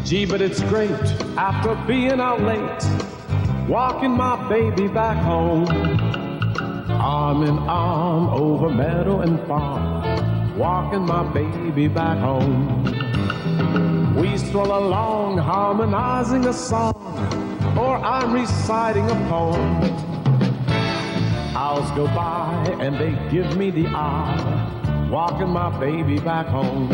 Gee, but it's great after being out late, walking my baby back home. Arm in arm over meadow and farm, walking my baby back home. We stroll along harmonizing a song, or I'm reciting a poem. Hours go by and they give me the eye, walking my baby back home.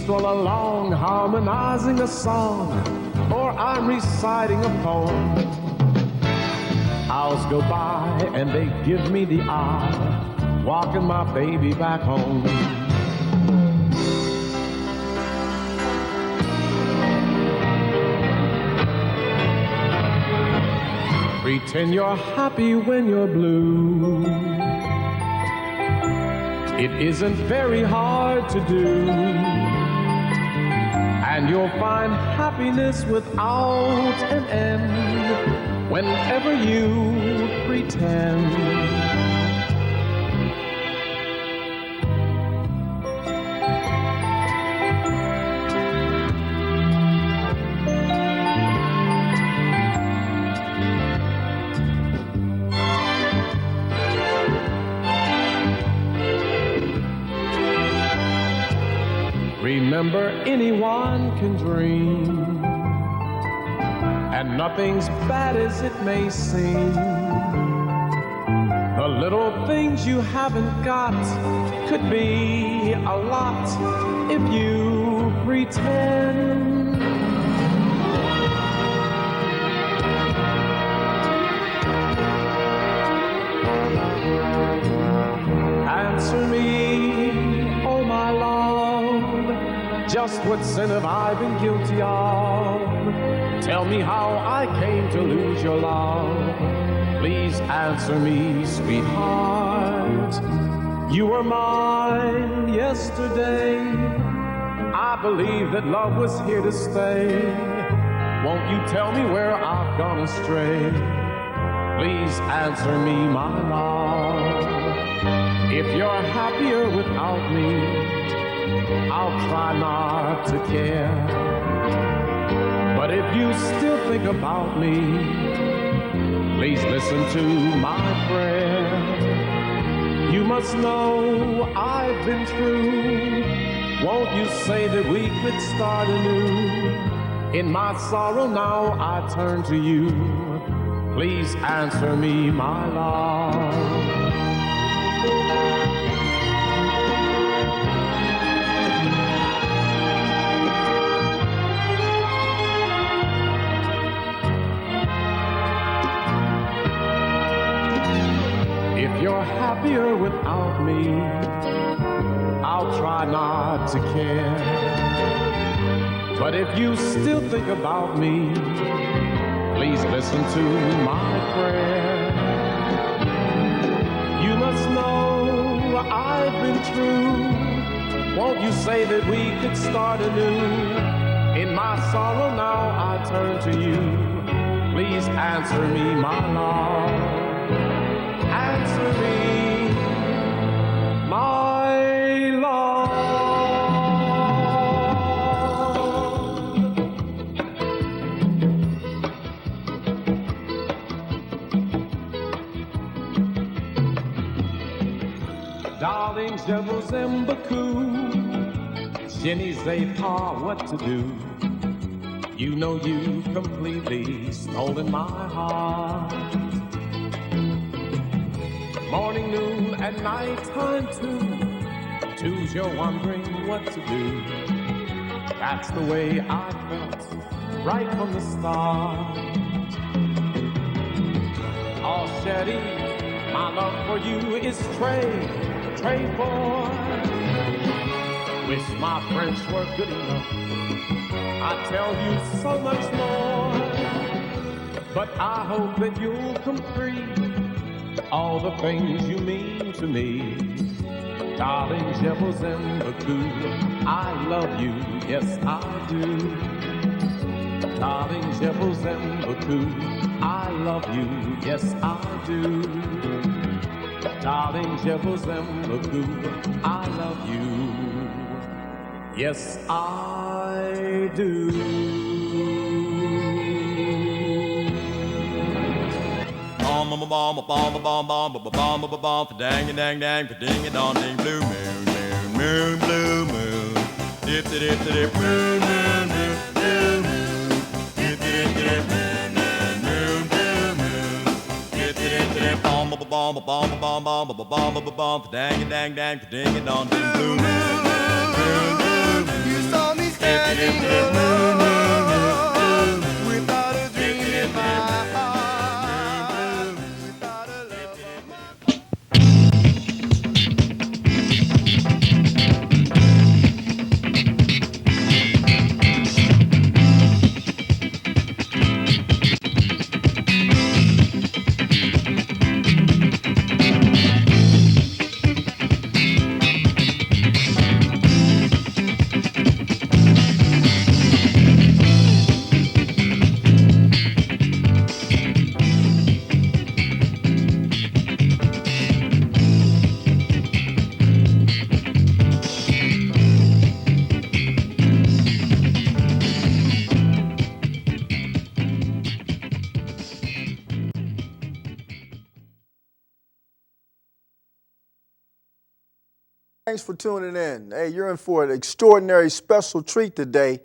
Stroll along harmonizing a song, or I'm reciting a poem. Hours go by and they give me the eye, walking my baby back home. Pretend you're happy when you're blue. It isn't very hard to do, and you'll find happiness without an end whenever you pretend. Remember, anyone can dream, and nothing's bad as it may seem. The little things you haven't got could be a lot if you pretend. Answer me, oh my love, just what sin have I been guilty of? Tell me how I came to lose your love. Please answer me, sweetheart. You were mine yesterday. I believe that love was here to stay. Won't you tell me where I've gone astray? Please answer me, my love. If you're happier without me, I'll try not to care. But if you still think about me, please listen to my prayer. You must know I've been through. Won't you say that we could start anew? In my sorrow now I turn to you. Please answer me, my love. If you're happier without me, I'll try not to care. But if you still think about me, please listen to my prayer. You must know I've been true. Won't you say that we could start anew? In my sorrow now I turn to you. Please answer me, my love. Answer me, my love. Darling, je vous aime beaucoup. Je ne sais pas what to do. You know you've completely stolen my heart. Morning, noon, and night time too. Two's you're wondering what to do. That's the way I felt right from the start. Oh, Shetty, my love for you is Trey boy. Wish my French were good enough. I'd tell you so much more. But I hope that you'll complete all the things you mean to me. Darling, je vous aime beaucoup. I love you, yes I do. Darling, je vous aime beaucoup. I love you, yes I do. Darling, je vous aime beaucoup. I love you, yes I do. Bomb bomb bomb bomb bomb bomb bomb bomb bomb dang dang dang ding a dong ding blue moon moon moon blue moon dip dip dip moon moon moon blue moon dip dip dip moon moon moon blue moon dip dip dip bomb bomb bomb bomb bomb bomb bomb bomb dang dang dang ding a dong ding blue moon moon moon you saw me standing alone without a dream in my heart. Thanks for tuning in. Hey, you're in for an extraordinary special treat today.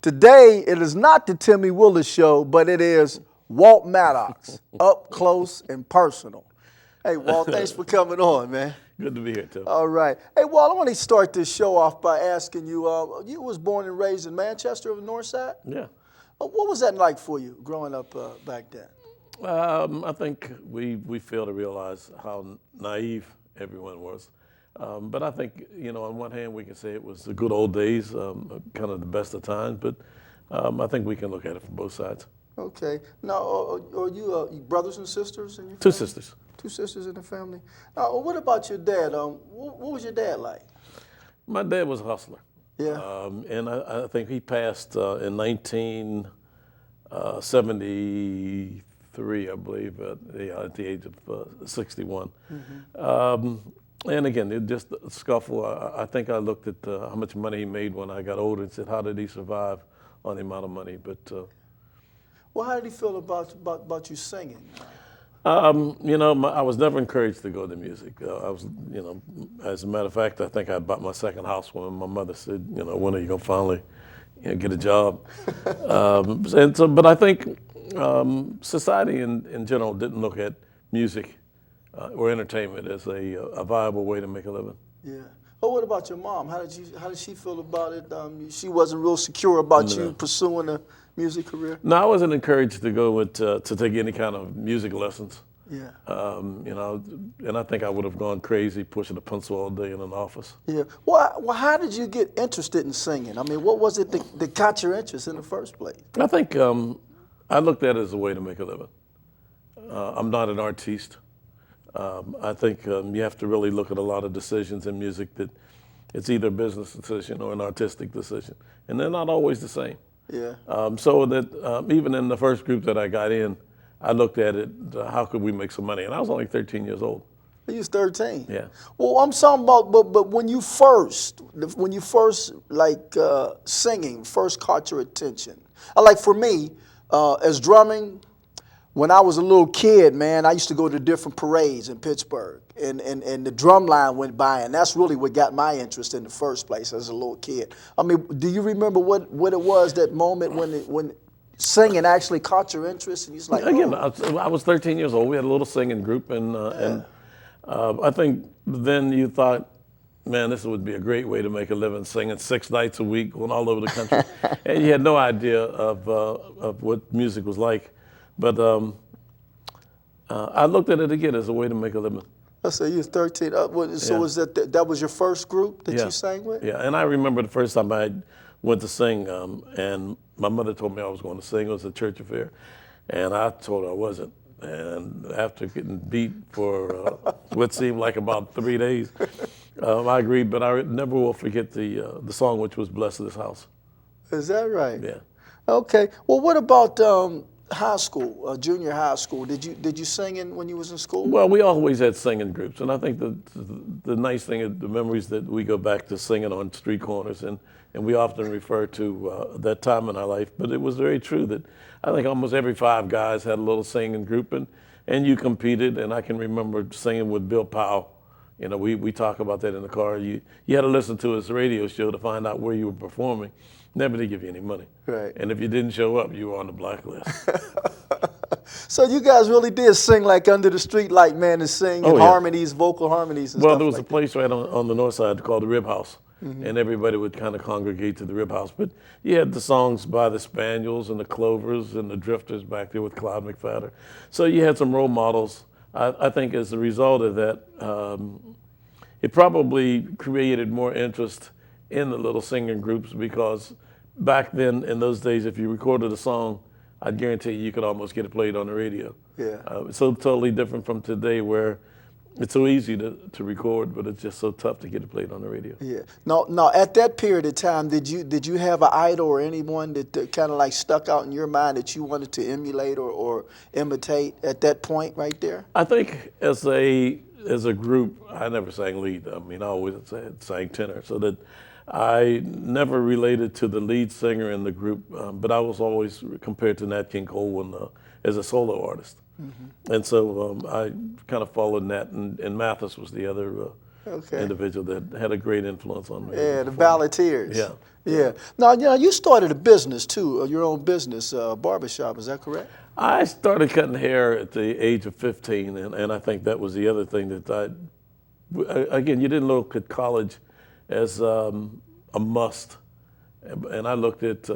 Today, it is not the Timmy Willis Show, but it is Walt Maddox, up close and personal. Hey, Walt, thanks for coming on, man. Good to be here, Tim. All right. Hey, Walt, I want to start this show off by asking you, you was born and raised in Manchester of the North Side? Yeah. What was that like for you growing up back then? I think we fail to realize how naive everyone was. But I think, on one hand, we can say it was the good old days, kind of the best of times, but I think we can look at it from both sides. Okay. Now, are you brothers and sisters in your family? Two sisters. Two sisters in the family. Now, what about your dad? What was your dad like? My dad was a hustler. Yeah. And I think he passed in 1973, I believe, at the age of 61. Mm-hmm. And again, it just a scuffle. I think I looked at how much money he made when I got older and said, how did he survive on the amount of money? But well, how did he feel about you singing? I was never encouraged to go to music. I was, as a matter of fact, I think I bought my second house when my mother said, when are you gonna finally, get a job? But I think society in general didn't look at music or entertainment as a viable way to make a living. Yeah. Oh, what about your mom? How did she feel about it? She wasn't real secure about you pursuing a music career? No, I wasn't encouraged to go to take any kind of music lessons. Yeah. And I think I would have gone crazy pushing a pencil all day in an office. Yeah. Well, how did you get interested in singing? I mean, what was it that got your interest in the first place? I think I looked at it as a way to make a living. I'm not an artiste. I think you have to really look at a lot of decisions in music that it's either a business decision or an artistic decision, and they're not always the same. Yeah. So that even in the first group that I got in, I looked at it, how could we make some money? And I was only 13 years old. You was 13. Yeah. Well, I'm talking about, but when you first singing first caught your attention. Like for me, as drumming. When I was a little kid, man, I used to go to different parades in Pittsburgh, and the drum line went by, and that's really what got my interest in the first place as a little kid. I mean, do you remember what it was, that moment when singing actually caught your interest? And you're like, again, I was 13 years old. We had a little singing group, and I think then you thought, man, this would be a great way to make a living, singing 6 nights a week, going all over the country, and you had no idea of what music was like. But I looked at it again as a way to make a living. I said you was 13. So was that was your first group that you sang with? Yeah, and I remember the first time I went to sing, and my mother told me I was going to sing. It was a church affair, and I told her I wasn't. And after getting beat for what seemed like about 3 days, I agreed. But I never will forget the song, which was "Bless This House." Is that right? Yeah. Okay. Well, what about high school, junior high school? Did you sing when you was in school? Well, we always had singing groups, and I think the nice thing is the memories that we go back to singing on street corners, and we often refer to that time in our life. But it was very true that I think almost every 5 guys had a little singing group, and you competed. And I can remember singing with Bill Powell. You know, we talk about that in the car. You had to listen to his radio show to find out where you were performing. Never to give you any money. Right. And if you didn't show up, you were on the blacklist. So you guys really did sing like under the street light, man, and sing in harmonies, vocal harmonies and well, stuff there was like a place right on the north side called the Rib House, and everybody would kind of congregate to the Rib House. But you had the songs by the Spaniels and the Clovers and the Drifters back there with Clyde McPhatter. So you had some role models. I think as a result of that, it probably created more interest in the little singing groups, because back then, in those days, if you recorded a song, I guarantee you could almost get it played on the radio. Yeah. It's so totally different from today, where it's so easy to record, but it's just so tough to get it played on the radio. Yeah. Now, at that period of time, did you have an idol or anyone that kind of like stuck out in your mind that you wanted to emulate or imitate at that point right there? I think as a group, I never sang lead. I mean, I always sang tenor, so that I never related to the lead singer in the group, but I was always compared to Nat King Cole as a solo artist. And so I kind of followed Nat, and Mathis was the other individual that had a great influence on me. Yeah, the Balladeers. Yeah. Yeah. Now, you started a business too, your own business, barbershop, is that correct? I started cutting hair at the age of 15, and I think that was the other thing that again, you didn't look at college as a must. And I looked at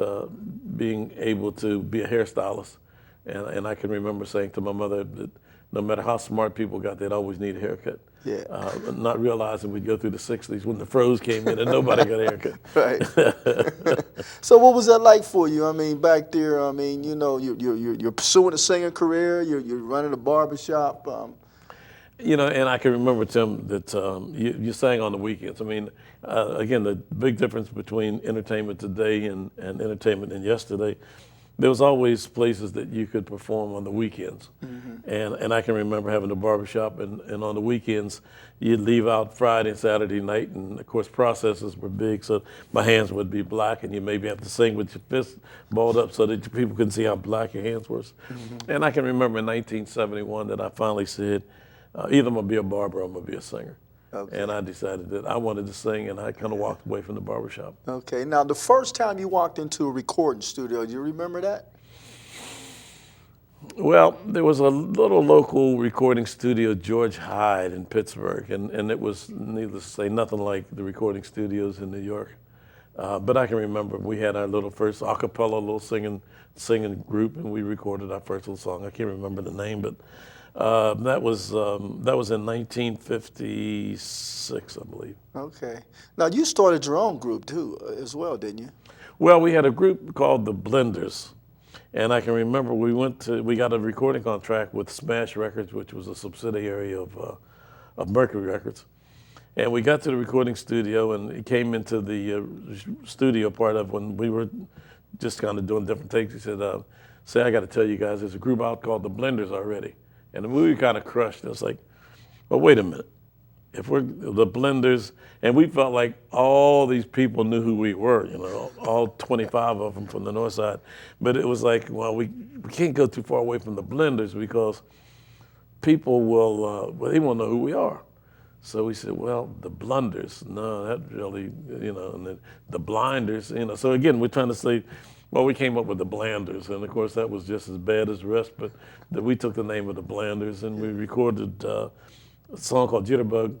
being able to be a hairstylist. And I can remember saying to my mother that no matter how smart people got, they'd always need a haircut. Yeah. Not realizing we'd go through the 60s when the froze came in and nobody got a haircut. Right. So what was that like for you? I mean, back there, I mean, you're pursuing a singing career, you're running a barbershop. And I can remember, Tim, that you sang on the weekends. I mean, again, the big difference between entertainment today and entertainment in yesterday, there was always places that you could perform on the weekends. And I can remember having a barbershop, and on the weekends, you'd leave out Friday and Saturday night, and of course, processes were big, so my hands would be black, and you maybe have to sing with your fists balled up so that people couldn't see how black your hands were. And I can remember in 1971 that I finally said, either I'm going to be a barber or I'm going to be a singer. Okay. And I decided that I wanted to sing, and I kind of walked away from the barbershop. Okay. Now, the first time you walked into a recording studio, do you remember that? Well, there was a little local recording studio, George Hyde in Pittsburgh, and it was, needless to say, nothing like the recording studios in New York. But I can remember we had our little first a cappella little singing group, and we recorded our first little song. I can't remember the name, but that was in 1956, I believe. Okay. Now you started your own group too, as well, didn't you? Well, we had a group called the Blenders, and I can remember we got a recording contract with Smash Records, which was a subsidiary of Mercury Records, and we got to the recording studio, and it came into the studio part of when we were just kind of doing different takes. He said, "Say, I got to tell you guys, there's a group out called the Blenders already." And we were kind of crushed. It was like, well, wait a minute. If we're the Blenders, and we felt like all these people knew who we were, all 25 of them from the north side. But it was like, well, we can't go too far away from the Blenders because people they won't know who we are. So we said, well, the Blunders, no, that really, and the Blinders, So again, we're trying to say, well, we came up with the Blanders, and of course that was just as bad as the rest, but we took the name of the Blanders, and we recorded a song called Jitterbug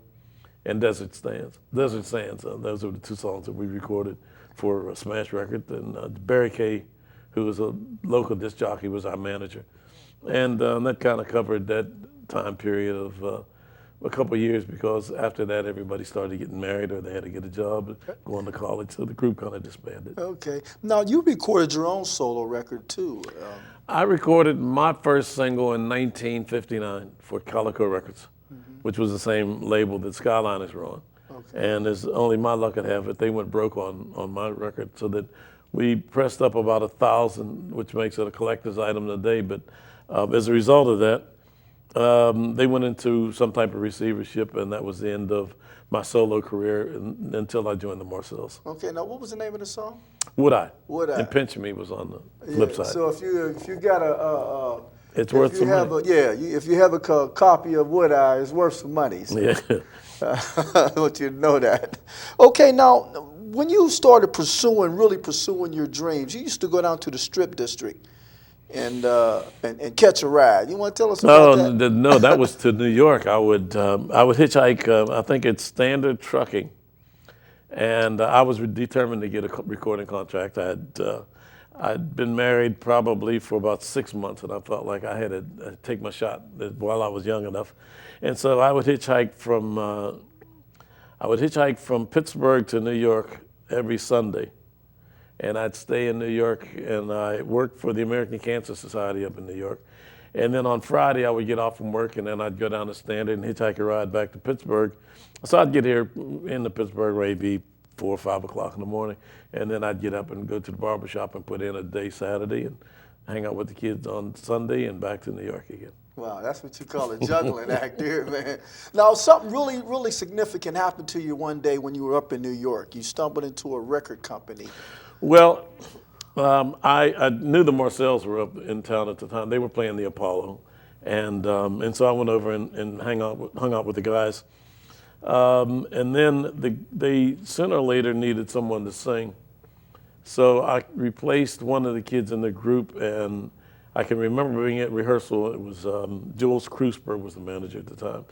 and Desert Sands. Those were the 2 songs that we recorded for Smash Records, and Barry Kay, who was a local disc jockey, was our manager. And that kind of covered that time period of a couple of years, because after that everybody started getting married or they had to get a job, going to college, so the group kind of disbanded. Okay. Now you recorded your own solo record too. I recorded my first single in 1959 for Calico Records, which was the same label that Skyliners were on. Okay. And as only my luck could have it, they went broke on my record, so that We pressed up about 1,000, which makes it a collector's item today. But as a result of that, they went into some type of receivership, and that was the end of my solo career until I joined the Marcels. Okay, now what was the name of the song? Would I? Would I? And Pinch Me was on the flip side. So if you got it's worth some money. If you have a copy of Would I, it's worth some money. So. Yeah. I want you to know that. Okay, now when you started really pursuing your dreams, you used to go down to the Strip District and catch a ride. You want to tell us about that? No, that was to New York. I would hitchhike. I think it's Standard Trucking, and I was determined to get a recording contract. I'd been married probably for about 6 months, and I felt like I had to take my shot while I was young enough. And so I would hitchhike from Pittsburgh to New York every Sunday. And I'd stay in New York, and I worked for the American Cancer Society up in New York. And then on Friday, I would get off from work, and then I'd go down to Standard and hitchhike a ride back to Pittsburgh. So I'd get here into Pittsburgh maybe 4 or 5 o'clock in the morning, and then I'd get up and go to the barbershop and put in a day Saturday and hang out with the kids on Sunday and back to New York again. Wow, that's what you call a juggling act there, man. Now, something really, really significant happened to you one day when you were up in New York. You stumbled into a record company. Well, I knew the Marcels were up in town at the time. They were playing the Apollo, and so I went over and hung out with the guys. And then they sooner or later needed someone to sing. So I replaced one of the kids in the group, and I can remember being at rehearsal. It was Jules Krusper was the manager at the time.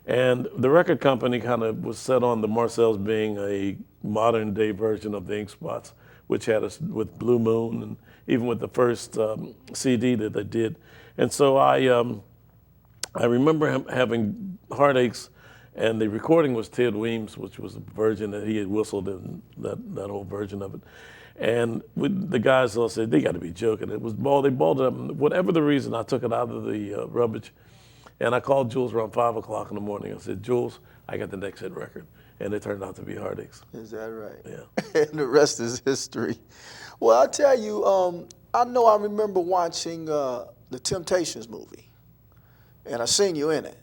And the record company kind of was set on the Marcels being a modern day version of the Ink Spots, which had us with Blue Moon and even with the first CD that they did. And so I remember him having Heartaches, and the recording was Ted Weems, which was a version that he had whistled in, that whole version of it. And the guys all said, they got to be joking. They balled it up. Whatever the reason, I took it out of the rubbish. And I called Jules around 5 o'clock in the morning. I said, Jules, I got the next hit record. And it turned out to be Heartaches. Is that right? Yeah. And the rest is history. Well, I'll tell you, I remember watching the Temptations movie. And I seen you in it.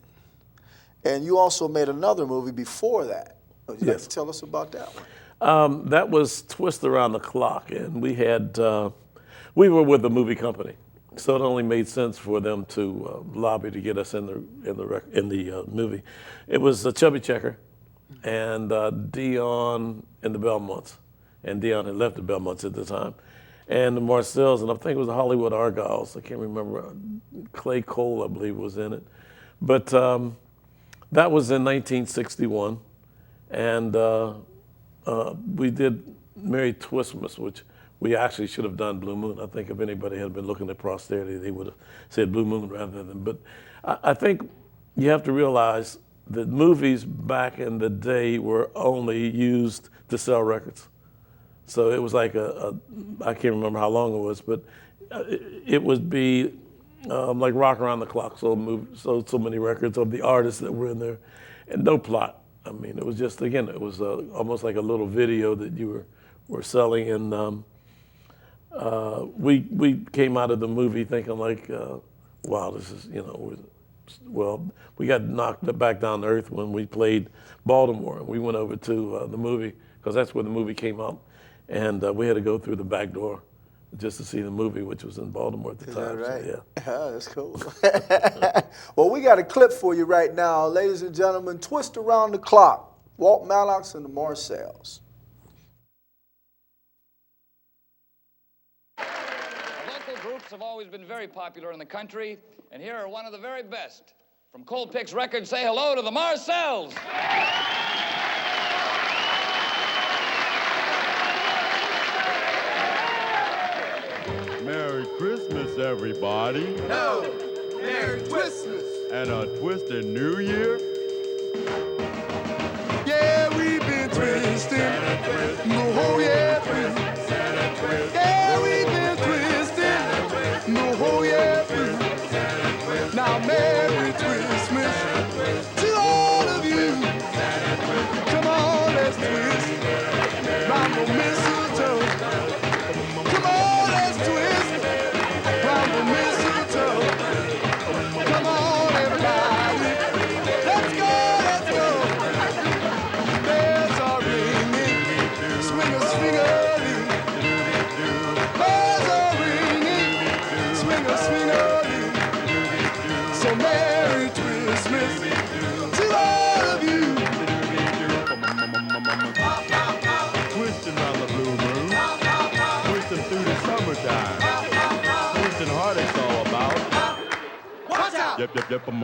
And you also made another movie before that. Would you like to tell us about that one? That was Twist Around the Clock, and we were with the movie company, so it only made sense for them to lobby to get us in the movie. It was Chubby Checker and Dion and the Belmonts, and Dion had left the Belmonts at the time, and the Marcels, and I think it was the Hollywood Argyles. I can't remember. Clay Cole, I believe, was in it, but that was in 1961, and we did Merry Twistmas, which we actually should have done Blue Moon. I think if anybody had been looking at posterity, they would have said Blue Moon rather than. But I think you have to realize that movies back in the day were only used to sell records. So it was like I can't remember how long it was, but it would be like Rock Around the Clock, sold so many records of the artists that were in there, and no plot. I mean, it was just, again, it was almost like a little video that you were selling, and we came out of the movie thinking like, wow, this is, well, we got knocked back down to earth when we played Baltimore, and we went over to the movie, because that's where the movie came out, and we had to go through the back door just to see the movie, which was in Baltimore at the time. Is that right? So, yeah. Oh, that's cool. Well, we got a clip for you right now. Ladies and gentlemen, Twist Around the Clock, Walt Maddox and the Marcels. Local groups have always been very popular in the country, and here are one of the very best. From Cold Picks Records, say hello to the Marcels. Merry Christmas, everybody. No, Merry Twistmas. And a twisted New Year. Yeah, we've been twisting. No, yeah, twisting. Yeah, we've been twisting. No, yeah, twisting. Now, Merry Twistmas to all of you. Come on, let's twist. Round the mistletoe. sing a swing of you. So Merry Christmas to all of you. Twisting round the blue moon, twisting through the summertime, twisting heartache's all about. Watch out! Yep, yep, yep, Come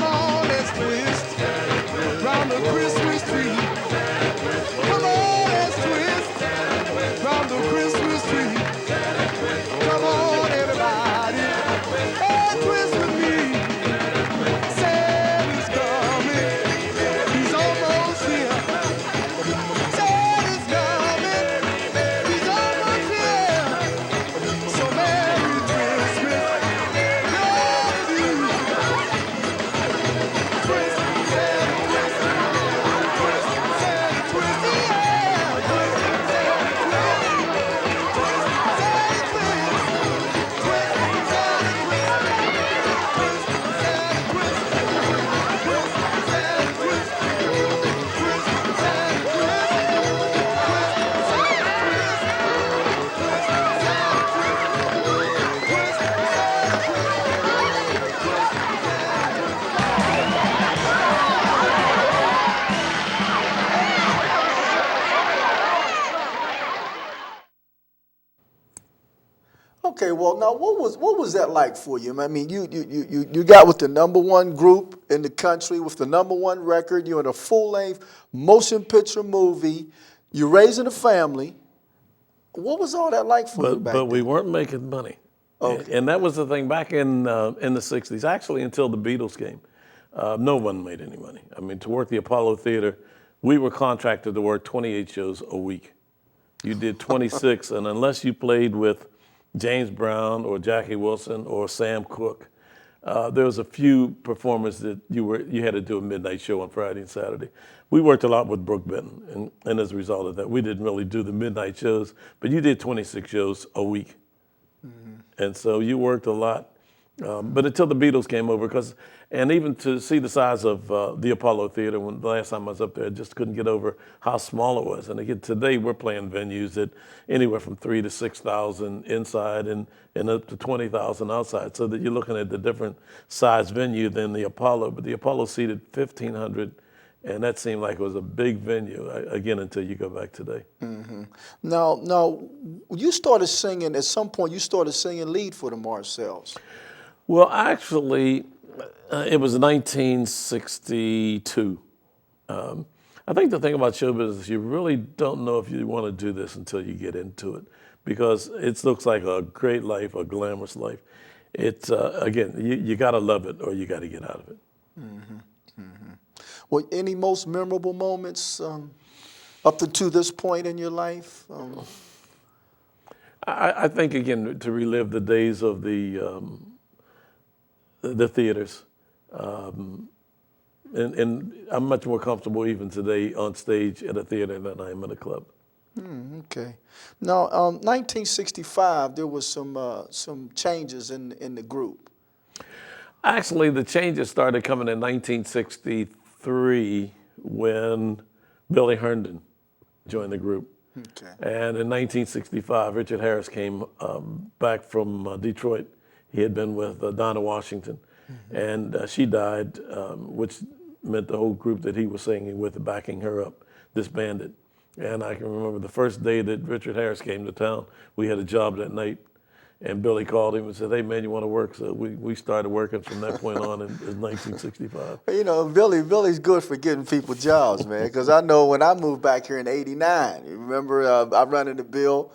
on, let's twist round the Christmas tree. Come on, let's twist round the Christmas tree. Come on, everybody, and twist with me. Santa's coming, he's almost here. Santa's coming, he's almost here. So Merry Christmas, to all of you. Twist, Santa, twist, twist, Santa, twist, yeah. Twist, Santa, twist, twist, Santa, twist, twist, Santa, twist, twist, Santa, twist, twist, Santa, twist, twist, Santa, Okay, well, now what was that like for you? I mean, you got with the #1 group in the country with the #1 record. You're in a full-length motion picture movie. You're raising a family. What was all that like for you back But then? we weren't making money. Okay. And that was the thing back in the 60s, actually until the Beatles came. No one made any money. I mean, to work the Apollo Theater, we were contracted to work 28 shows a week. You did 26, and unless you played with James Brown or Jackie Wilson or Sam Cooke, there was a few performers that you had to do a midnight show on Friday and Saturday. We worked a lot with Brooke Benton, and as a result of that, we didn't really do the midnight shows, but you did 26 shows a week. And so you worked a lot. But until the Beatles came over, and even to see the size of the Apollo Theater, when the last time I was up there, I just couldn't get over how small it was. And again, today we're playing venues that anywhere from 3,000 to 6,000 inside and up to 20,000 outside. So that you're looking at the different size venue than the Apollo. But the Apollo seated 1,500, and that seemed like it was a big venue, again, until you go back today. Now, you started singing, at some point you started singing lead for the Marcels. Well, actually, it was 1962. I think the thing about show business, you really don't know if you want to do this until you get into it, because it looks like a great life, a glamorous life. It's, again, you got to love it or you got to get out of it. Well, any most memorable moments up to this point in your life? I think, again, to relive the days of the theaters. And I'm much more comfortable even today on stage at a theater than I am at a club. Okay. Now, 1965, there was some changes in the group. Actually, the changes started coming in 1963 when Billy Herndon joined the group. Okay. And in 1965, Richard Harris came back from Detroit. He had been with Donna Washington, and she died, which meant the whole group that he was singing with, backing her up, disbanded. And I can remember the first day that Richard Harris came to town, we had a job that night, and Billy called him and said, "Hey man, you want to work?" So we started working from that point on in 1965. You know, Billy's good for getting people jobs, man, because I know when I moved back here in '89, you remember I run into Bill.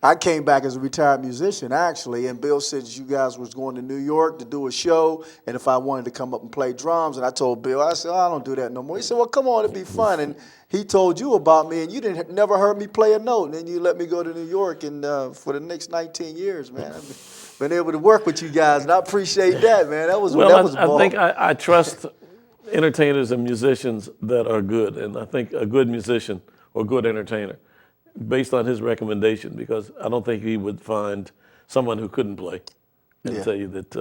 I came back as a retired musician, actually, and Bill said you guys was going to New York to do a show, and if I wanted to come up and play drums, and I told Bill, I said, I don't do that no more. He said, well, come on, it'd be fun, and he told you about me, and you never heard me play a note, and then you let me go to New York, and for the next 19 years, man, I've been able to work with you guys, and I appreciate that, man. That was I think I trust entertainers and musicians that are good, and I think a good musician or good entertainer, based on his recommendation, because I don't think he would find someone who couldn't play and Yeah. tell you that,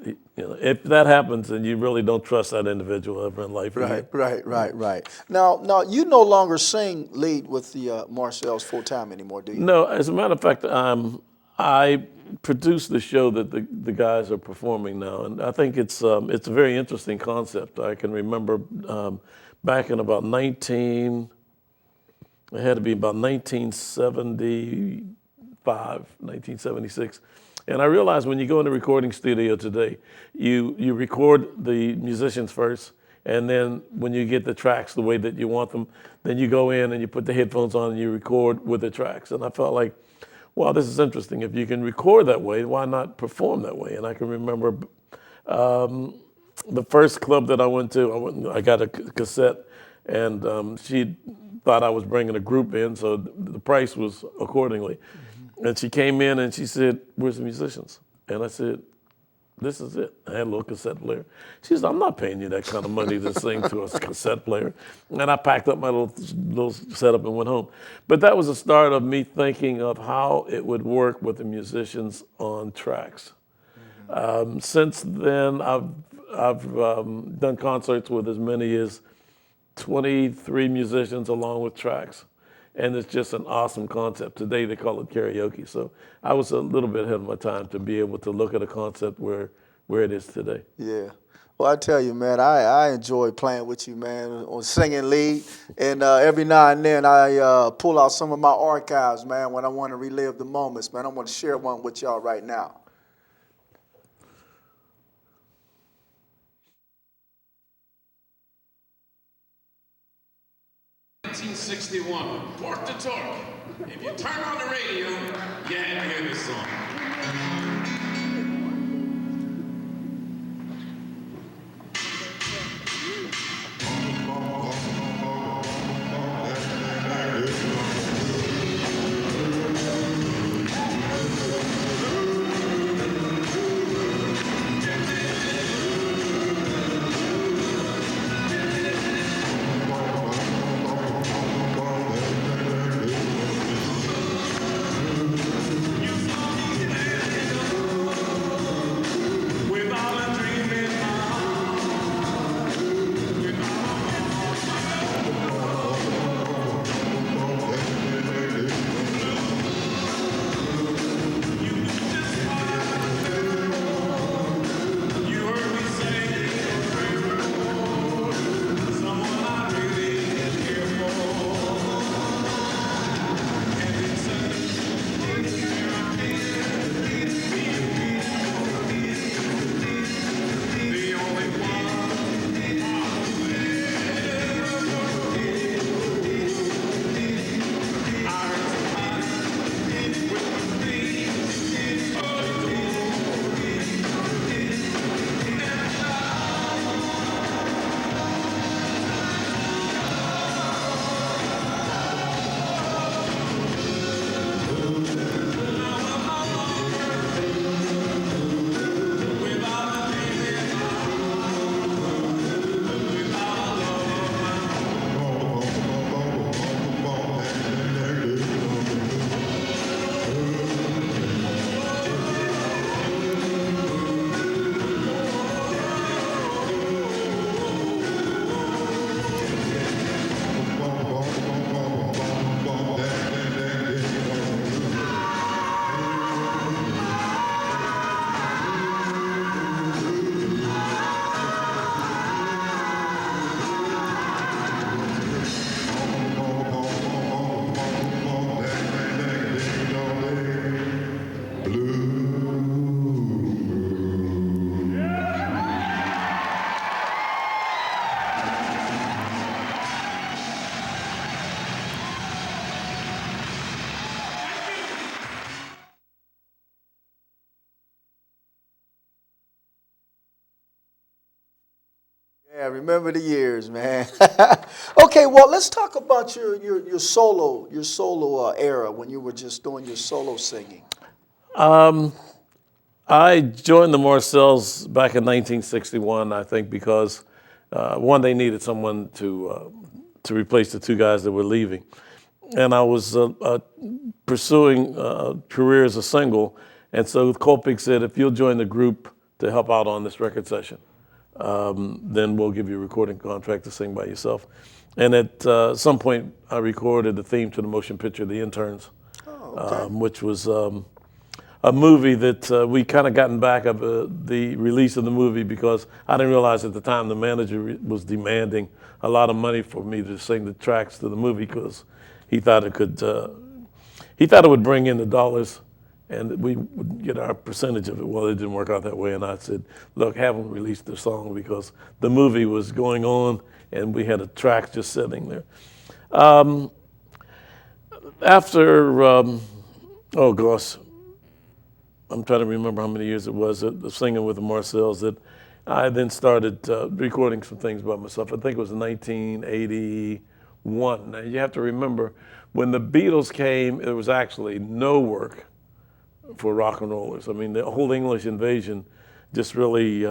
you know, if that happens, then you really don't trust that individual ever in life. Right, again. right. Now, you no longer sing lead with the Marcels full time anymore, do you? No, as a matter of fact, I produce the show that the guys are performing now, and I think it's a very interesting concept. I can remember back in about it had to be about 1975, 1976. And I realized when you go in the recording studio today, you record the musicians first, and then when you get the tracks the way that you want them, then you go in and you put the headphones on and you record with the tracks. And I felt like, wow, this is interesting. If you can record that way, why not perform that way? And I can remember the first club that I went to, I got a cassette, and she thought I was bringing a group in, so the price was accordingly. And she came in and she said, "Where's the musicians?" And I said, "This is it." I had a little cassette player. She said, "I'm not paying you that kind of money to sing to a cassette player." And I packed up my little setup and went home. But that was the start of me thinking of how it would work with the musicians on tracks. Since then, I've done concerts with as many as 23 musicians along with tracks. And it's just an awesome concept. Today they call it karaoke. So I was a little bit ahead of my time to be able to look at a concept where it is today. Yeah. Well, I tell you, man, I enjoy playing with you, man, on singing lead. And every now and then I pull out some of my archives, man, when I want to relive the moments, man. I want to share one with y'all right now. '61, Port to Torque. If you turn on the radio, you have to hear this song. Yeah, remember the years, man. Okay, well, let's talk about your solo era when you were just doing your solo singing. I joined the Marcels back in 1961, I think, because one, they needed someone to replace the two guys that were leaving. And I was pursuing a career as a single, And so Colpick said, if you'll join the group to help out on this record session, then we'll give you a recording contract to sing by yourself. And at some point, I recorded the theme to the motion picture, The Interns, which was a movie that we kind of gotten back of the release of the movie because I didn't realize at the time the manager was demanding a lot of money for me to sing the tracks to the movie because he thought it would bring in the dollars and we would get our percentage of it. Well, it didn't work out that way, and I said, look, have them release the song because the movie was going on and we had a track just sitting there. After, oh gosh, I'm trying to remember how many years it was, singing with the Marcels, that I then started recording some things by myself. I think it was 1981. Now you have to remember, when the Beatles came, there was actually no work for rock and rollers. I mean, the whole English invasion just really,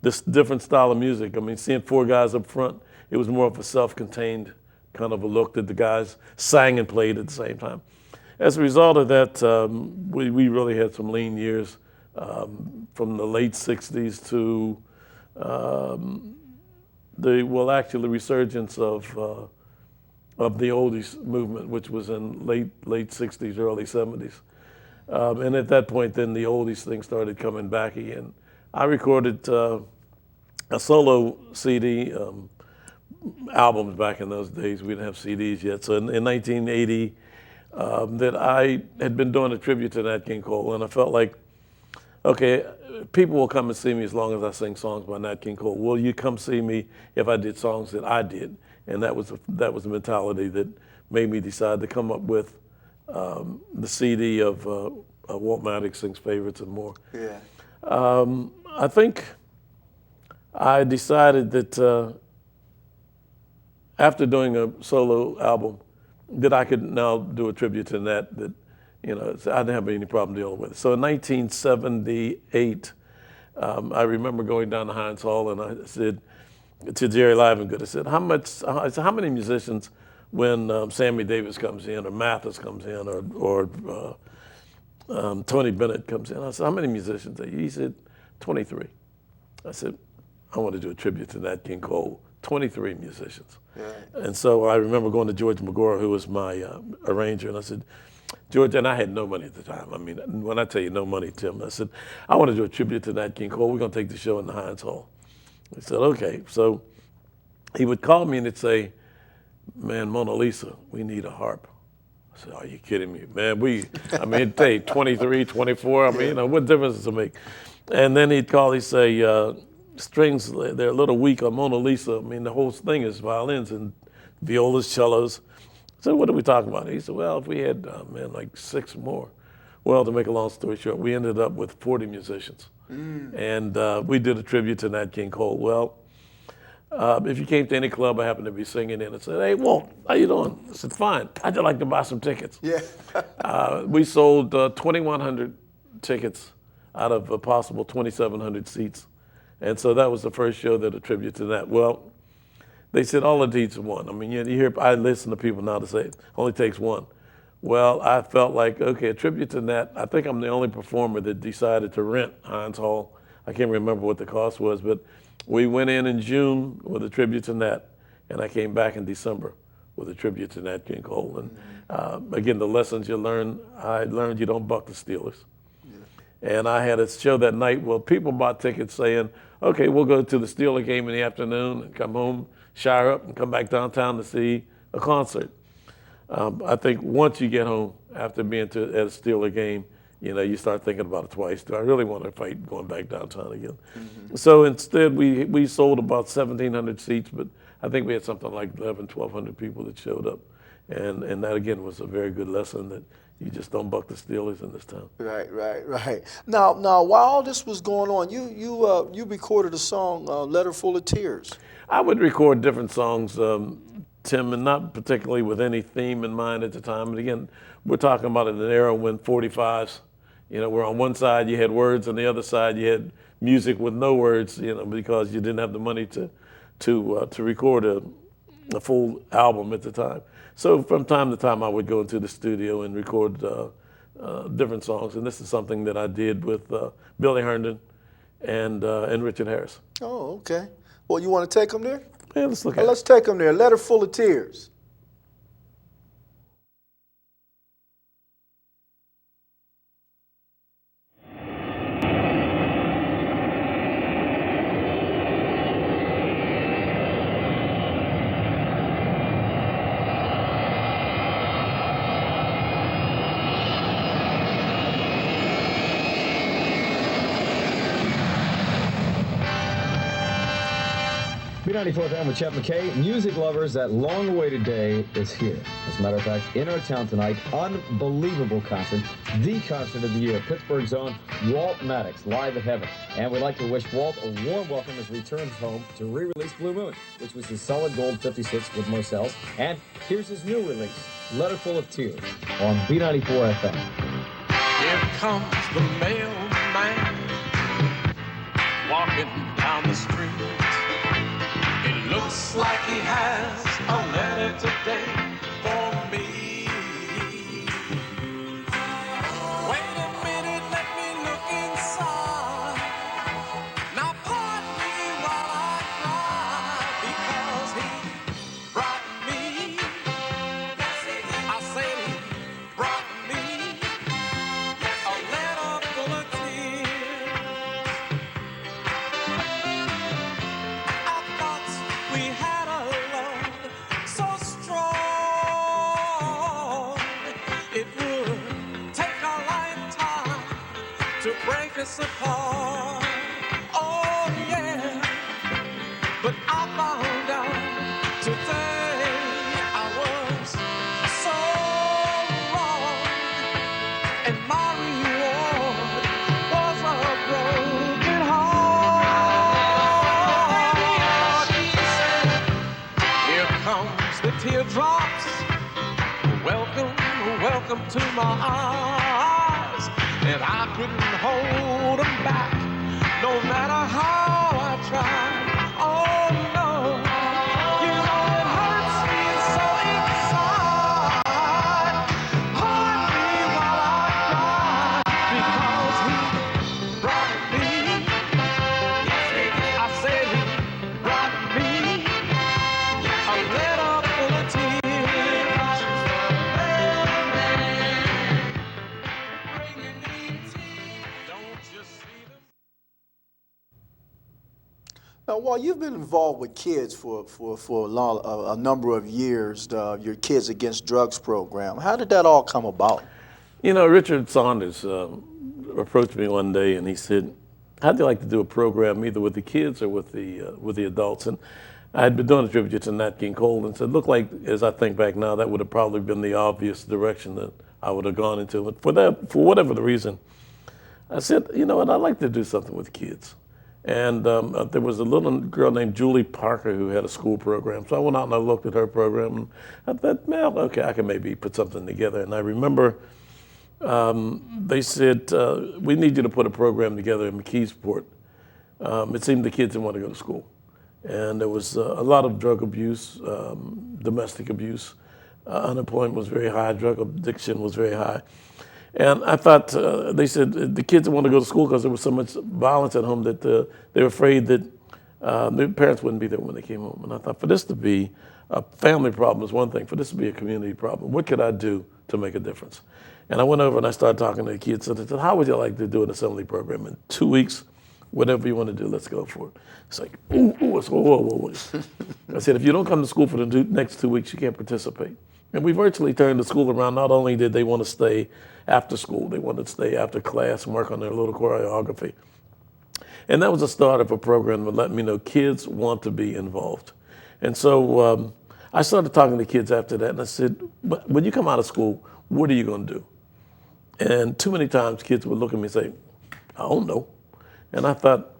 this different style of music. I mean, seeing four guys up front, it was more of a self-contained kind of a look that the guys sang and played at the same time. As a result of that, we really had some lean years from the late 60s to the resurgence of the oldies movement, which was in late 60s, early 70s. And at that point, then the oldies thing started coming back again. I recorded a solo CD, albums back in those days. We didn't have CDs yet. So in 1980, that I had been doing a tribute to Nat King Cole, and I felt like, okay, people will come and see me as long as I sing songs by Nat King Cole. Will you come see me if I did songs that I did? And that was the mentality that made me decide to come up with the CD of Walt Maddox Sings Favorites and More. Yeah. I think I decided that after doing a solo album, that I could now do a tribute to Nat that, I didn't have any problem dealing with it. So in 1978, I remember going down to Heinz Hall and I said to Jerry Livengood, I said, how many musicians when Sammy Davis comes in or Mathis comes in or Tony Bennett comes in? I said, how many musicians are you? He said, 23. I said, I want to do a tribute to Nat King Cole. 23 musicians. Yeah. And so I remember going to George McGraw, who was my arranger, and I said, George, and I had no money at the time. I mean, when I tell you no money, Tim, I said, I want to do a tribute to Nat King Cole. We're going to take the show in the Heinz Hall. He said, okay. So he would call me and he'd say, man, Mona Lisa, we need a harp. I said, are you kidding me? Man, it'd take 23, 24. I mean, what difference does it make? And then he'd call, he'd say, strings, they're a little weak on Mona Lisa. I mean, the whole thing is violins and violas, cellos. So what are we talking about? He said, well, if we had, like 6 more. Well, to make a long story short, we ended up with 40 musicians. And we did a tribute to Nat King Cole. Well, if you came to any club I happened to be singing in and said, hey, Walt, how you doing? I said, fine. I'd just like to buy some tickets. Yeah. We sold 2,100 tickets out of a possible 2,700 seats. And so that was the first show that attributed to that. Well, they said all it needs is one. I mean, you hear, I listen to people now to say it only takes one. Well, I felt like, okay, a tribute to Nat. I think I'm the only performer that decided to rent Heinz Hall. I can't remember what the cost was, but we went in June with a tribute to Nat, and I came back in December with a tribute to Nat King Cole. And again, the lessons you learn, I learned you don't buck the Steelers. And I had a show that night. Well, people bought tickets saying, okay, we'll go to the Steeler game in the afternoon and come home, shower up, and come back downtown to see a concert. I think once you get home after being at a Steeler game, you start thinking about it twice. Do I really want to fight going back downtown again? Mm-hmm. So instead, we sold about 1,700 seats, but I think we had something like 1,100 people that showed up. And that, again, was a very good lesson that you just don't buck the Steelers in this town. Right. Now, while all this was going on, you recorded a song, "Letter Full of Tears." I would record different songs, Tim, and not particularly with any theme in mind at the time. And again, we're talking about an era when 45s, where on one side you had words, and the other side you had music with no words, because you didn't have the money to record a full album at the time. So from time to time, I would go into the studio and record different songs, and this is something that I did with Billy Herndon and Richard Harris. Oh, okay. Well, you want to take them there? Yeah, let's look at Let's it. take them there. Letter Full of Tears. B94 FM with Chet McKay. Music lovers, that long-awaited day is here. As a matter of fact, in our town tonight, unbelievable concert, the concert of the year, Pittsburgh's own Walt Maddox, live at Heaven. And we'd like to wish Walt a warm welcome as he returns home to re-release Blue Moon, which was his solid gold 56 with Marcels. And here's his new release, Letter Full of Tears, on B94 FM. Here comes the mailman walking down the street. It looks like he has a letter today for me. Wait a minute, let me look inside. Now pardon me while I cry, because he brought me. I say he brought me a letter full of tears. I thought we had a love so strong, it would take a lifetime to break us apart. Oh yeah, but I found out today I was so wrong, and my reward was a broken heart. She said, here comes the teardrops. Welcome, welcome to my eyes. And I couldn't hold them back, no matter how I tried. Oh no, you know it hurts me so inside. Pardon me while I cry, because he brought me. I said he brought me a letter full of tears. Bringing me tears. Don't you see them? Now, while you've been involved with kids for a number of years, your Kids Against Drugs program, how did that all come about? You know, Richard Saunders approached me one day and he said, how'd you like to do a program either with the kids or with the adults? And I had been doing a tribute to Nat King Cole and said, look, like, as I think back now, that would have probably been the obvious direction that I would have gone into. But for whatever the reason, I said, you know what, I'd like to do something with kids. And there was a little girl named Julie Parker who had a school program. So I went out and I looked at her program and I thought, well, okay, I can maybe put something together. And I remember they said, we need you to put a program together in McKeesport. It seemed the kids didn't want to go to school. And there was a lot of drug abuse, domestic abuse. Unemployment was very high, drug addiction was very high. And I thought, they said the kids didn't want to go to school because there was so much violence at home that they were afraid that their parents wouldn't be there when they came home. And I thought, for this to be a family problem is one thing, for this to be a community problem, what could I do to make a difference? And I went over and I started talking to the kids and I said, how would you like to do an assembly program? In 2 weeks, whatever you want to do, let's go for it. It's like, whoa. I said, if you don't come to school for the next 2 weeks, you can't participate. And we virtually turned the school around. Not only did they want to stay after school, they wanted to stay after class and work on their little choreography. And that was the start of a program that let me know kids want to be involved. And so I started talking to kids after that, and I said, when you come out of school, what are you going to do? And too many times kids would look at me and say, I don't know. And I thought,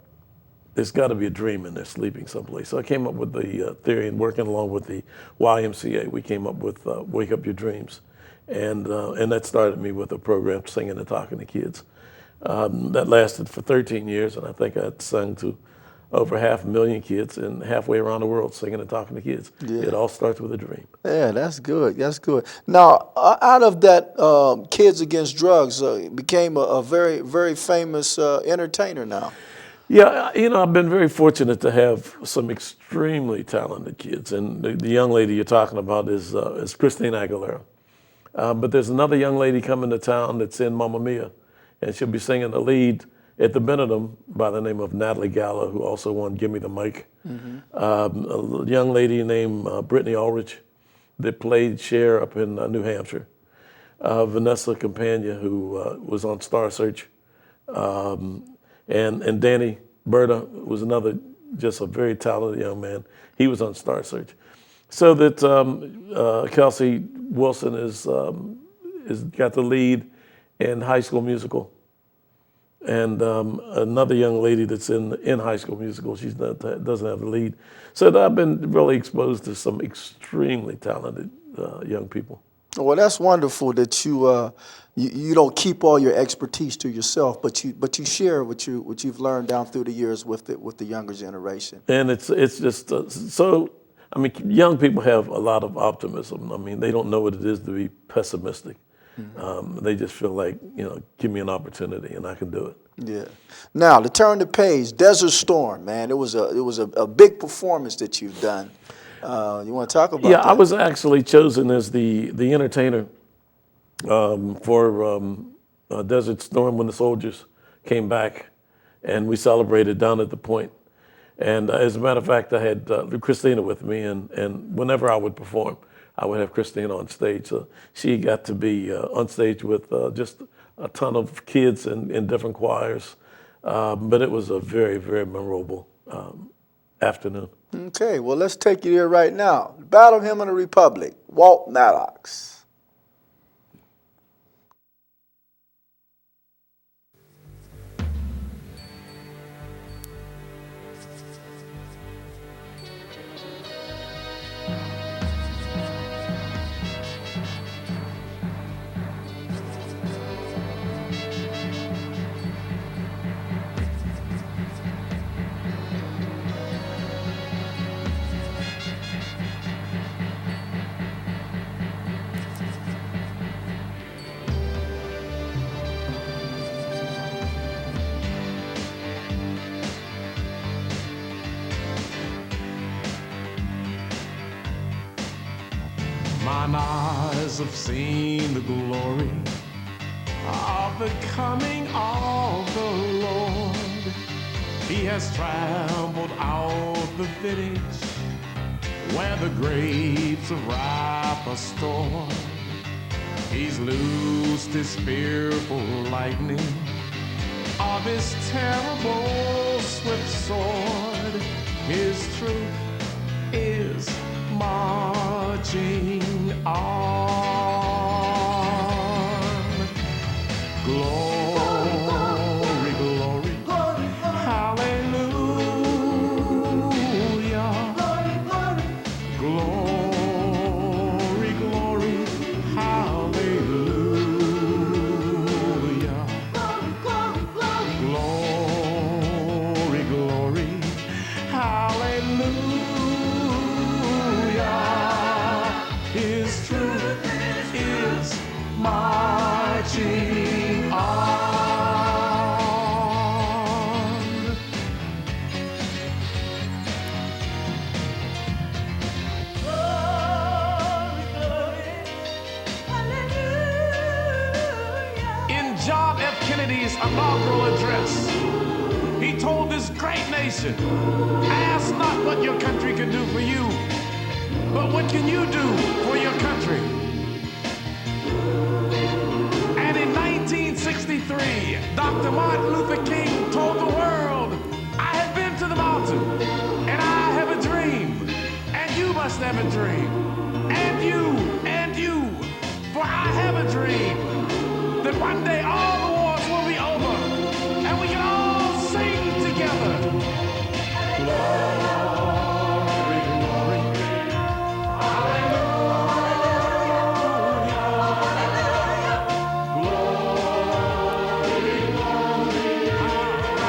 there's got to be a dream in there sleeping someplace. So I came up with the theory, and working along with the YMCA, we came up with Wake Up Your Dreams. And that started me with a program, singing and talking to kids. That lasted for 13 years, and I think I'd sung to over 500,000 kids and halfway around the world singing and talking to kids. Yeah. It all starts with a dream. Yeah, that's good. That's good. Now, out of that, Kids Against Drugs became a very, very famous entertainer now. Yeah, I've been very fortunate to have some extremely talented kids, and the young lady you're talking about is Christina Aguilera. But there's another young lady coming to town that's in Mamma Mia, and she'll be singing the lead at the Benedum by the name of Natalie Galla, who also won Give Me the Mic. A young lady named Brittany Ulrich that played Cher up in New Hampshire. Vanessa Campagna, who was on Star Search. And Danny Berta was another, just a very talented young man. He was on Star Search. So that Kelsey Wilson is got the lead in High School Musical. And another young lady that's in High School Musical, she doesn't have the lead. So I've been really exposed to some extremely talented young people. Well, that's wonderful that you don't keep all your expertise to yourself, but you share what you've learned down through the years with the younger generation. And it's just so. I mean, young people have a lot of optimism. I mean, they don't know what it is to be pessimistic. They just feel like, give me an opportunity and I can do it. Yeah. Now, to turn the page, Desert Storm, man, it was a big performance that you've done. You want to talk about that? Yeah, I was actually chosen as the entertainer for Desert Storm when the soldiers came back, and we celebrated down at the Point. And as a matter of fact, I had Christina with me, and whenever I would perform, I would have Christina on stage. So she got to be on stage with just a ton of kids in different choirs. But it was a very, very memorable afternoon. Okay, well, let's take you there right now. Battle Hymn of the Republic, Walt Maddox. Mine eyes have seen the glory of the coming of the Lord. He has trampled out the village where the grapes of wrath are stored. He's loosed his fearful lightning of his terrible swift sword. His truth is marching on. Glory, glory, hallelujah. Glory, glory, hallelujah. Glory, glory, hallelujah. His truth is marching on. In John F. Kennedy's inaugural address, he told this great nation, ask not what your country can do for you, but what can you do for your country? And in 1963, Dr. Martin Luther King told the world, I have been to the mountain, and I have a dream, and you must have a dream, and you, for I have a dream, that one day all the wars will be over, and we can all sing together. Glory, glory, hallelujah. Glory, glory, hallelujah.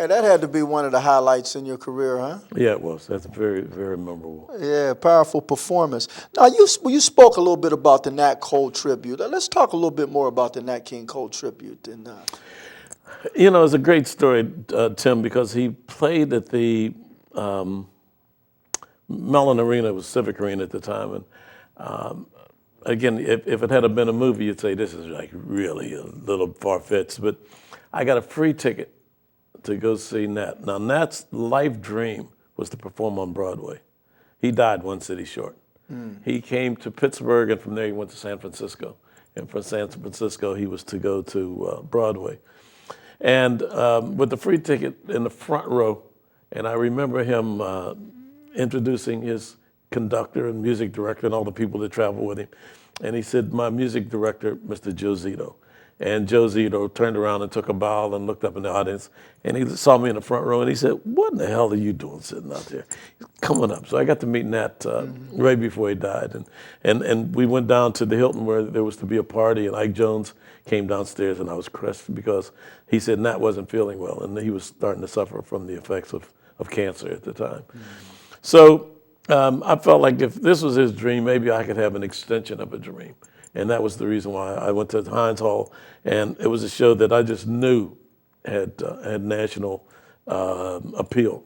Man, that had to be one of the highlights in your career, huh? Yeah, it was. That's very, very memorable. Yeah, powerful performance. Now, you spoke a little bit about the Nat Cole tribute. Let's talk a little bit more about the Nat King Cole tribute. And You know, it's a great story, Tim, because he played at the Mellon Arena, it was Civic Arena at the time, and again, if it had been a movie, you'd say this is like really a little far-fetched, but I got a free ticket to go see Nat. Now, Nat's life dream was to perform on Broadway. He died one city short. He came to Pittsburgh, and from there he went to San Francisco. And from San Francisco, he was to go to Broadway. And with the free ticket in the front row, and I remember him introducing his conductor and music director and all the people that traveled with him. And he said, my music director, Mr. Joe Zito. And Joe Zito turned around and took a bow and looked up in the audience. And he saw me in the front row and he said, what in the hell are you doing sitting out there? Come on up. So I got to meet Nat right before he died. And we went down to the Hilton where there was to be a party, and Ike Jones came downstairs, and I was crushed because he said Nat wasn't feeling well and he was starting to suffer from the effects of cancer at the time. So I felt like if this was his dream, maybe I could have an extension of a dream. And that was the reason why I went to Heinz Hall, and it was a show that I just knew had national appeal.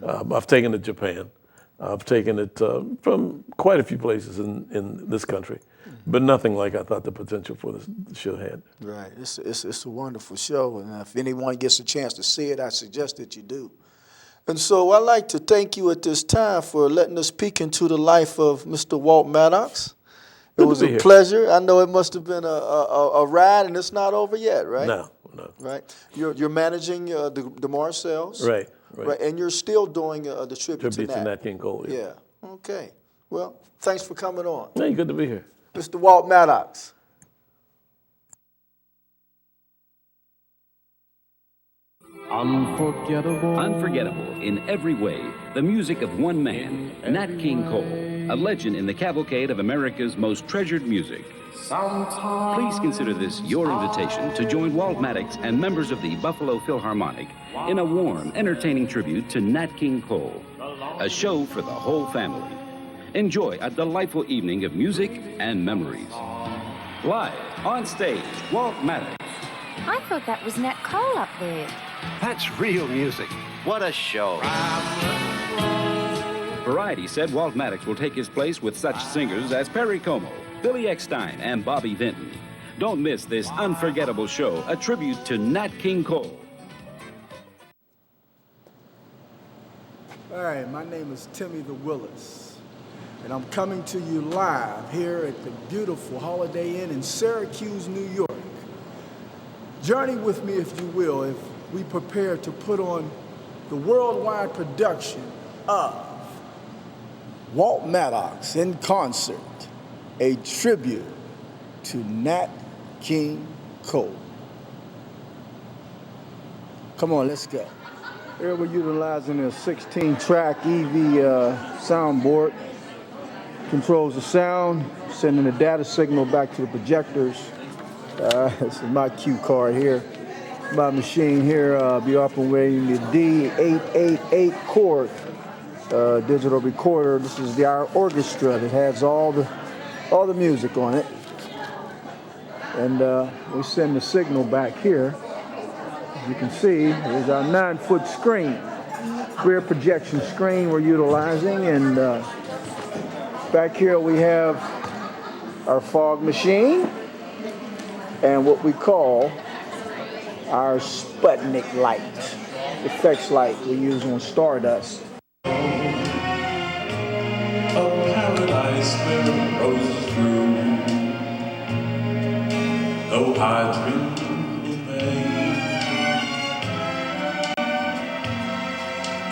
I've taken it to Japan. I've taken it from quite a few places in this country, but nothing like I thought the potential for the show had. right, it's a wonderful show, and if anyone gets a chance to see it, I suggest that you do. And so I'd like to thank you at this time for letting us peek into the life of Mr. Walt Maddox. It was a pleasure. I know it must have been a ride, and it's not over yet, right? No. Right. You're managing the Marcels. Right. And you're still doing the tribute to Nat King Cole. Yeah. Okay. Well, thanks for coming on. Hey, good to be here. Mr. Walt Maddox. Unforgettable. Unforgettable in every way, the music of one man, Nat King Cole, a legend in the cavalcade of America's most treasured music. Please consider this your invitation to join Walt Maddox and members of the Buffalo Philharmonic in a warm, entertaining tribute to Nat King Cole, a show for the whole family. Enjoy a delightful evening of music and memories. Live on stage, Walt Maddox. I thought that was Nat Cole up there. That's real music. What a show. Variety said Walt Maddox will take his place with such singers as Perry Como, Billy Eckstine, and Bobby Vinton. Don't miss this unforgettable show, a tribute to Nat King Cole. All right, my name is Timmy the Willis, and I'm coming to you live here at the beautiful Holiday Inn in Syracuse, New York. Journey with me, if you will, if we prepare to put on the worldwide production of Walt Maddox in concert, a tribute to Nat King Cole. Come on, let's go. Here we're utilizing a 16-track EV soundboard. Controls the sound, sending the data signal back to the projectors. This is my cue card here. My machine here, be operating the D888 chord digital recorder. This is our orchestra that has all the music on it. And we send the signal back here. As you can see, there's our 9-foot screen, rear projection screen we're utilizing. And back here we have our fog machine and what we call our Sputnik light, effects light we use on Stardust. A paradise where roses grew, though I dreamed in vain.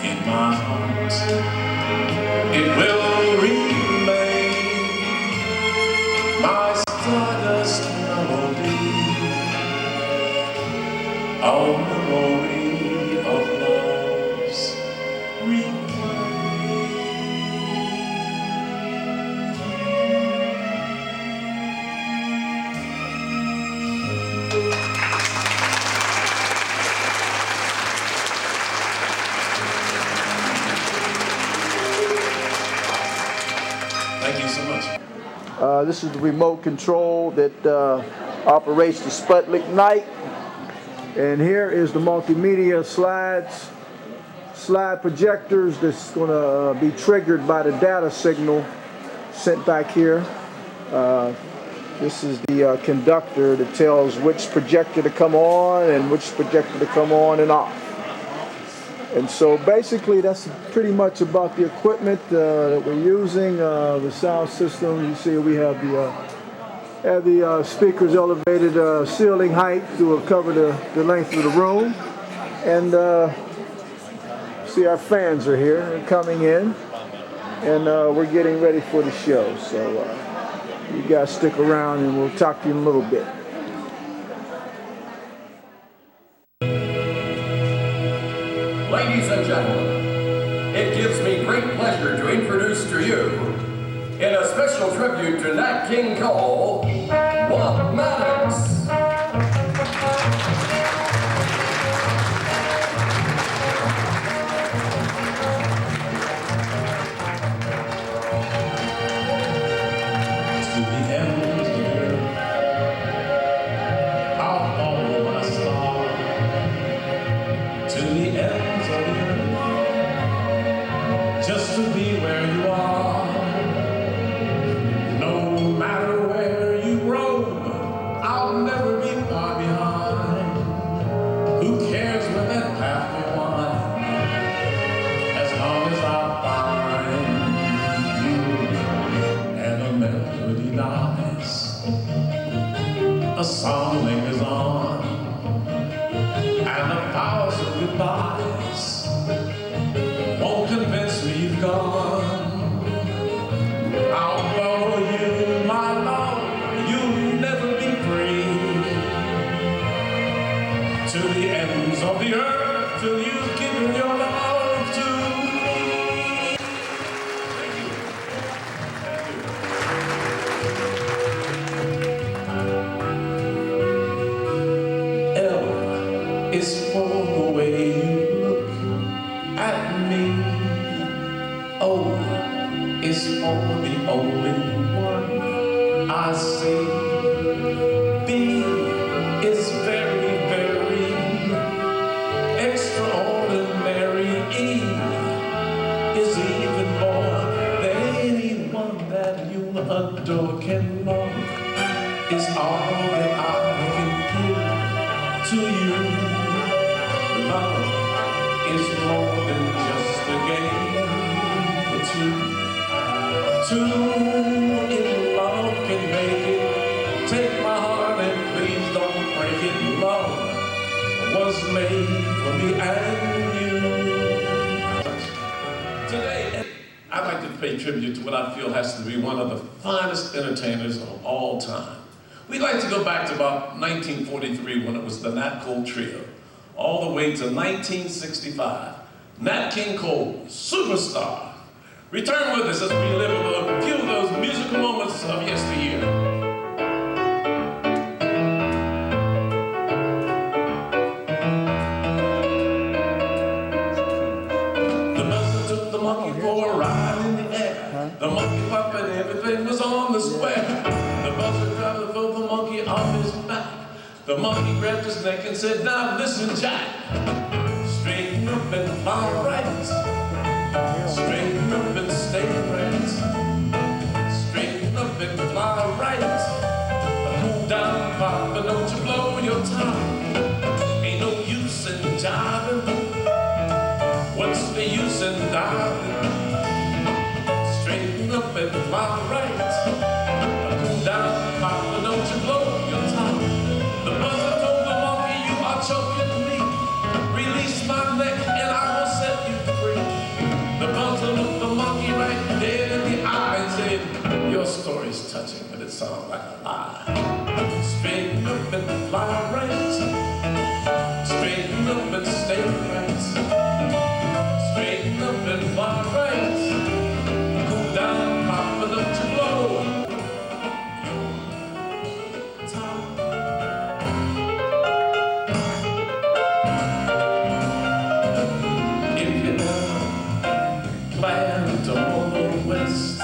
In my heart, it will remain my Stardust melody, our memory of love's This is the remote control that operates the Sputnik Night. And here is the multimedia slide projectors that's going to be triggered by the data signal sent back here. This is the conductor that tells which projector to come on and which projector to come on and off. And so basically that's pretty much about the equipment that we're using. The sound system, you see we have the speakers elevated ceiling height to cover the length of the room. And see our fans are here and coming in. And we're getting ready for the show. So you guys stick around and we'll talk to you in a little bit. Ladies and gentlemen, it gives me great pleasure to introduce to you, in a special tribute to Nat King Cole, Walt Maddox. Just to be where you are, no matter where you roam, I'll never be far behind. Who cares where that path may wind, as long as I find you and a melody dies, a song lingers on, and 1,000 goodbyes won't convince me you've gone. I'll follow you, my love, you'll never be free. To the ends of the earth, till you've given your love to me. L is for the way you look at me. O is for the only one I see. B is very, very extraordinary. E is even more than anyone that you adore can love. Is all that I can give to you. Love is more than just a game for two. Two in love can make it. Take my heart and please don't break it. Love was made for me and you. Today, I'd like to pay tribute to what I feel has to be one of the finest entertainers of all time. We'd like to go back to about 1943 when it was the Nat Cole Trio, all the way to 1965. Nat King Cole, superstar. Return with us as we live a few of those musical moments of yesteryear. The buzzer took the monkey for a ride in the air. The monkey popped and everything was on the square. The buzzer driver threw the monkey off his back. The monkey grabbed his neck and said, "Now listen, Jack. Straighten up and fly right. Straighten up and stay right. Straighten up and fly right. Cool down, Papa, don't you blow your top. Ain't no use in jiving. What's the use in diving? Straighten up and fly right. Cool down, Papa, don't you blow your top." The buzzer told the monkey, "You are choking me. Release my neck and I will set you free." The buzzer looked the monkey right dead in the eye and said, "Your story's touching, but it sounds like a lie. Straighten up and fly right. Straighten up and stay right. Straighten up and fly right. Cool down, Papa, don't you blow your top." If you ever plan to go west,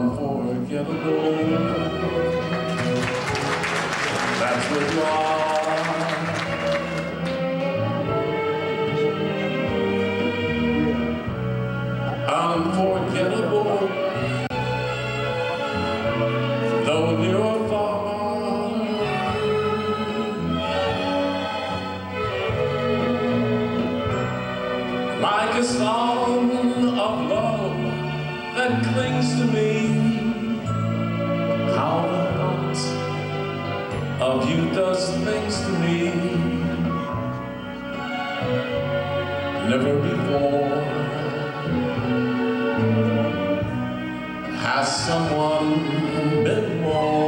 unforgettable. That's what you are. Unforgettable, though you're far. Like a song of love that clings to me, how the thought of you does things to me. Never before has someone been more.